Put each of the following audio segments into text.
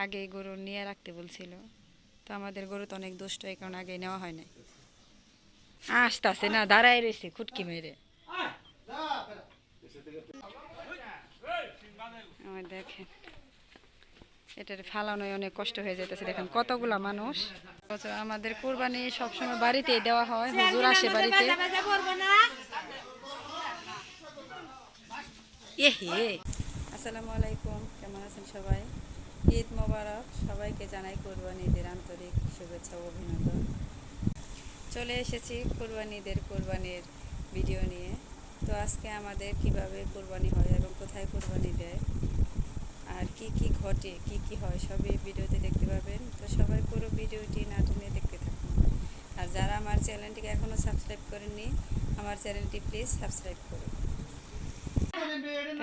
আগে গরু নিয়ে রাখতে বলছিল, তো আমাদের গরু তো অনেক দুষ্ট, এই কারণে আগে নেওয়া হয় নাই। আসতেছে না, দাঁড়াই রয়েছে খুটকি মেরে। দেখেন এটার ফালানোয় অনেক কষ্ট হয়ে যেতেছে। দেখেন কতগুলা মানুষ। আমাদের কোরবানি সবসময় বাড়িতেই দেওয়া হয়, হুজুর আসে বাড়িতে। এহে আসসালামু আলাইকুম, কেমন আছেন সবাই? ঈদ মোবারক, সবাইকে জানাই কোরবানি ঈদের আন্তরিক শুভেচ্ছা ও অভিনন্দন। চলে এসেছি কোরবানির ভিডিও নিয়ে। তো আজকে আমাদের কিভাবে কোরবানি হয় এবং কোথায় কোরবানি দেয় আর কি কি ঘটে, কি কি হয়, সবই ভিডিওতে দেখতে পাবেন। তো সবাই পুরো ভিডিওটি না টেনে দেখতে থাকুন। আর যারা আমার চ্যানেলটিকে এখনও সাবস্ক্রাইব করেননি, আমার চ্যানেলটি প্লিজ সাবস্ক্রাইব করুন।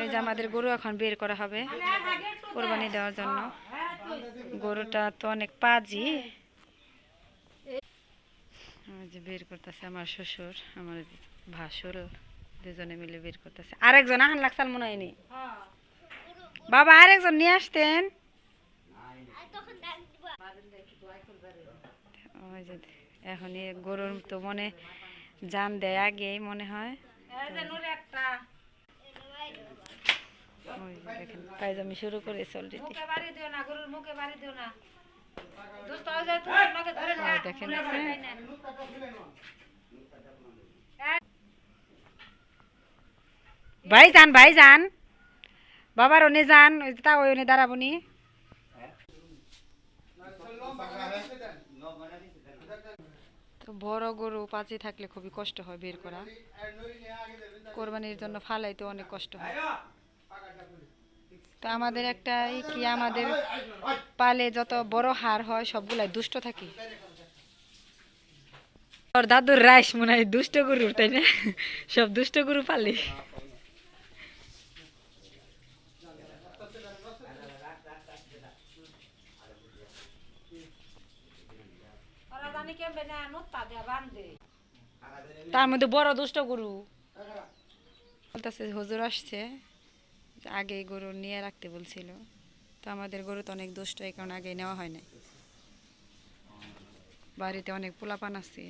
এই যে আমাদের গরু এখন বের করা হবে কোরবানি দেওয়ার জন্য। গরুটা তো অনেক পাজি। যে বের করতেছে আমার শ্বশুর, আমার ভাসুর, দুজনে মিলে বের করতেছে। আরেকজন আহান লাগসাল মনে হয়নি বাবা, আরেকজন নিয়ে আসতেন। এখন গরুর তো মনে জান দেয় আগেই মনে হয়। দেখেন পায়জামি শুরু করেছে অলরেডি। দেখেন ভাই যান বাবার ওনে যান, তা ওই ওনে দাঁড়াবনি। তো বড় গরু পাঁচি থাকলে খুবই কষ্ট হয় বের করা। কোরবানির জন্য ফালাইতে অনেক কষ্ট হয়। তো আমাদের আমাদের পালে যত বড় হার হয় সবগুলাই দুষ্ট থাকে। ওর দাদুর রাইস মনে হয় দুষ্ট গরু, তাই না? সব দুষ্ট গরু পালে। তার মধ্যে বড় দুষ্ট গরু বলতেছে হুজুর আসছে, আগে গরু নিয়ে রাখতে বলছিল। তো আমাদের গরু তো অনেক দুষ্ট, এই কারণে আগে নেওয়া হয় নাই। বাড়িতে অনেক পোলাপান আছে,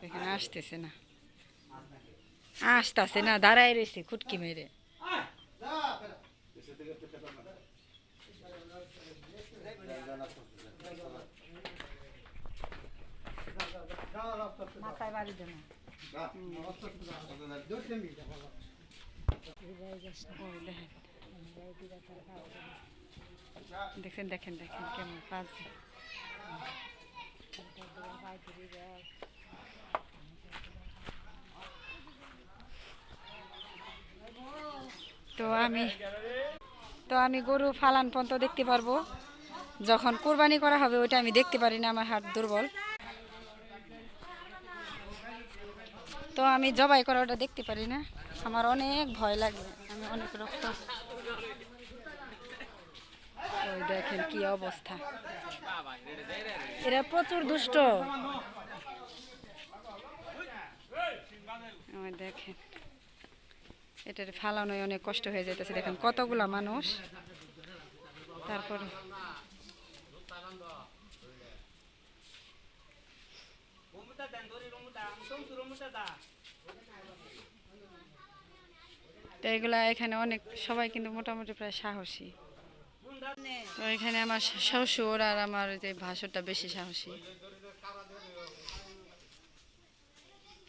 এখানে আসতেছে না, দাঁড়াই রয়েছে খুটকি মেরে। মাথায় বাড়ি দেন। দেখেন দেখেন দেখেন কেমন কাজ। তো আমি গরু ফালান পর্যন্ত দেখতে পারবো, যখন কোরবানি করা হবে ওইটা আমি দেখতে পারি না, আমার হাত দুর্বল। তো আমি জবাই করা ওটা দেখতে পারি না, আমার অনেক ভয় লাগে, আমি অনেক রক্ত। ওই দেখেন কি অবস্থা, এরা প্রচুর দুষ্ট। ওই দেখেন এটার ফালানোয় অনেক কষ্ট হয়ে যেতেছে। দেখেন কতগুলা মানুষ। তারপর তো এগুলা এখানে অনেক সবাই কিন্তু মোটামুটি প্রায় সাহসী। তো এখানে আমার শ্বশুর আর আমার যে ভাসুরটা বেশি সাহসী।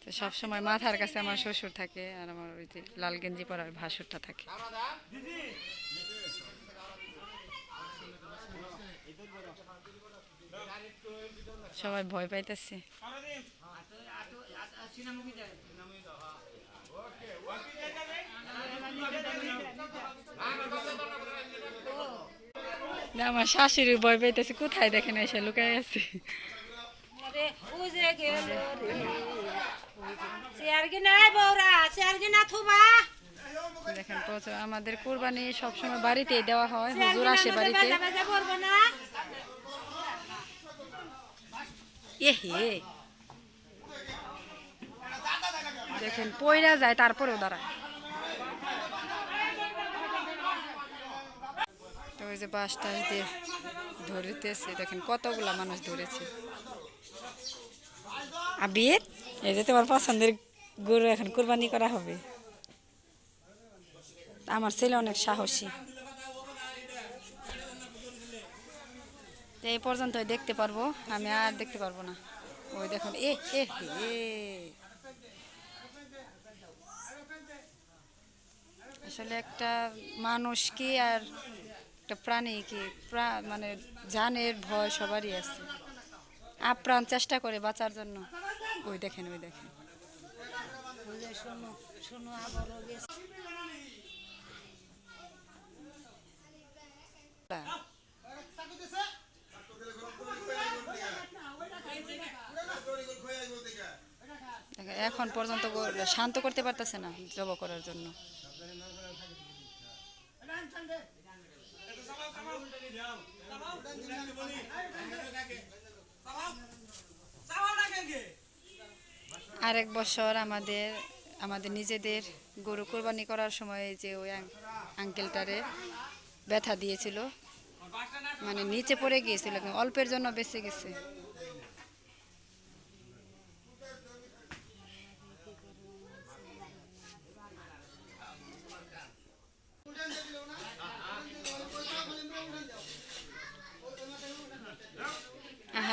তো সবসময় মাথার কাছে আমার শ্বশুর থাকে, আর আমার ওই যে লাল গেঞ্জি পরার ভাসুরটা থাকে। সবাই ভয় পাইতেছে। আমার শাশুড়ি ভয় পাইতেছে, কোথায় দেখেন এসে লুকাই আছে। দেখেন প্রচুর আমাদের কোরবানি সবসময় বাড়িতেই দেওয়া হয়, হুজুর আসে বাড়িতে। এহে দেখেন পয়রা যায় তারপরেও দাঁড়ায়। ওই যে বাঁশ টাস দিয়ে ধরিতেছে, দেখেন কতগুলা মানুষ ধরেছে। আবির, এই যে তোমার পছন্দের গরু এখন কুরবানি করা হবে। আমার ছেলে অনেক সাহসী, তো এই পর্যন্ত দেখতে পারবো, আমি আর দেখতে পারবো না। ওই দেখুন, এ এ এ আসলে একটা মানুষ কি আর একটা প্রাণী কি, মানে জানের ভয় সবারই আছে, আপ্রাণ চেষ্টা করে বাঁচার জন্য। ওই দেখেন, ওই দেখেন। দেখেন, এখন পর্যন্ত শান্ত করতে পারতেছে না জব করার জন্য। আরেক বছর আমাদের আমাদের নিজেদের গরু কোরবানি করার সময় যে ওই আঙ্কেলটারে ব্যথা দিয়েছিল, মানে নিচে পড়ে গিয়েছিল, অল্পের জন্য বেঁচে গেছে।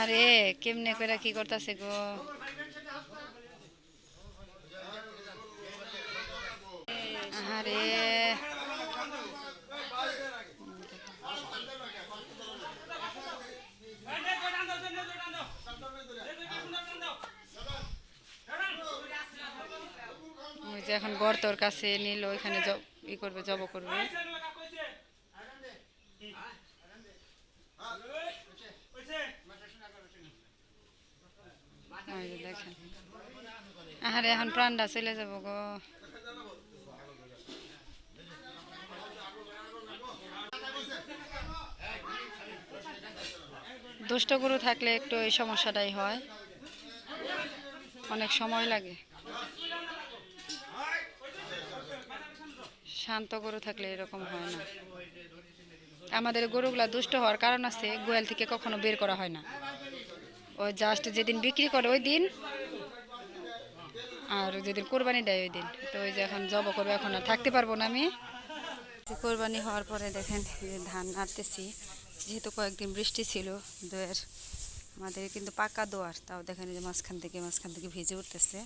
আরে কেমনে করে কি করতেছে গো। আরে ওই যে এখন গর্তর কাছে নিল, ওইখানে ই করবে, জব করবে। দেখেন, আরে এখন প্রাণটা চলে যাব গো। দুষ্ট গরু থাকলে একটু এই সমস্যাটাই হয়, অনেক সময় লাগে। শান্ত গরু থাকলে এরকম হয় না। আমাদের গরুগুলা দুষ্ট হওয়ার কারণ আছে, গোয়াল থেকে কখনো বের করা হয় না, ওই জাস্ট যেদিন বিক্রি করে ওই দিন, আর যেদিন কোরবানি দেয় ওই দিন। তো ওই যে এখন জব করবো, এখন আর থাকতে পারবো না আমি। কোরবানি হওয়ার পরে দেখেন ধান নাড়তেছি, যেহেতু কয়েকদিন বৃষ্টি ছিল দোয়ের, আমাদের কিন্তু পাকা দোয়ার, তাও দেখেন যে মাঝখান থেকে ভিজে উঠতেছে।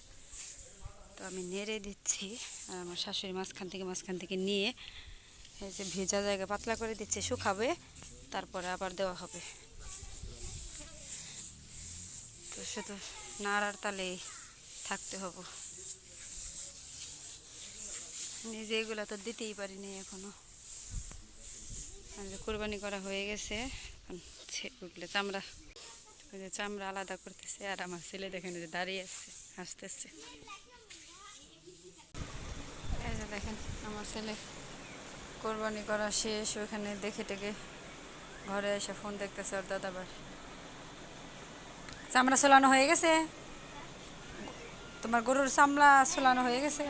তো আমি নেড়ে দিচ্ছি, আর আমার শাশুড়ি মাঝখান থেকে নিয়ে এই যে ভেজা জায়গা পাতলা করে দিচ্ছে, শুকাবে, তারপরে আবার দেওয়া হবে। তো শুধু নাড়ার তালেই থাকতে হবে, নিজে এগুলো তো দিতেই পারিনি এখনো। আর কোরবানি করা হয়ে গেছে, এখন ওগুলো চামড়া, ওই যে চামড়া আলাদা করতেছে। আর আমার ছেলে দেখেন যে দাঁড়িয়ে আসছে, হাসতেছে। এই যে দেখেন আমার ছেলে কোরবানি করা শেষ, ওইখানে দেখে টেকে ঘরে এসে ফোন দেখতেছে ওর দাদাবার। চামড়া ছোলানো হয়ে গেছে, তোমার গরুর চামড়া ছোলানো হয়ে গেছে।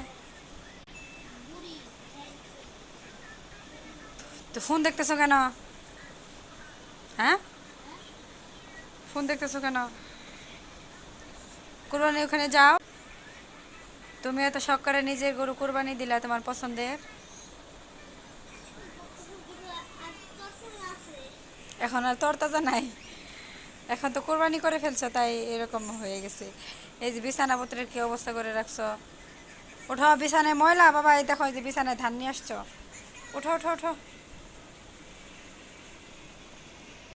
তো ফোন দেখতেছো কেন? হ্যাঁ, ফোন দেখতেছো কেন? কোরবানি ওখানে যাও, তুমি এত শখ করে নিজের গরু কোরবানি দিলা তোমার পছন্দের, এখন আর তরতাজা নাই, এখন তো কোরবানি করে ফেলছো, তাই এরকম হয়ে গেছে। এই যে বিছানাপত্রের কি অবস্থা করে রাখছো, ওঠো, বিছানায় ময়লা বাবা, এই দেখো যে বিছানায় ধান নিয়ে আসছো, ওঠো ওঠো ওঠো।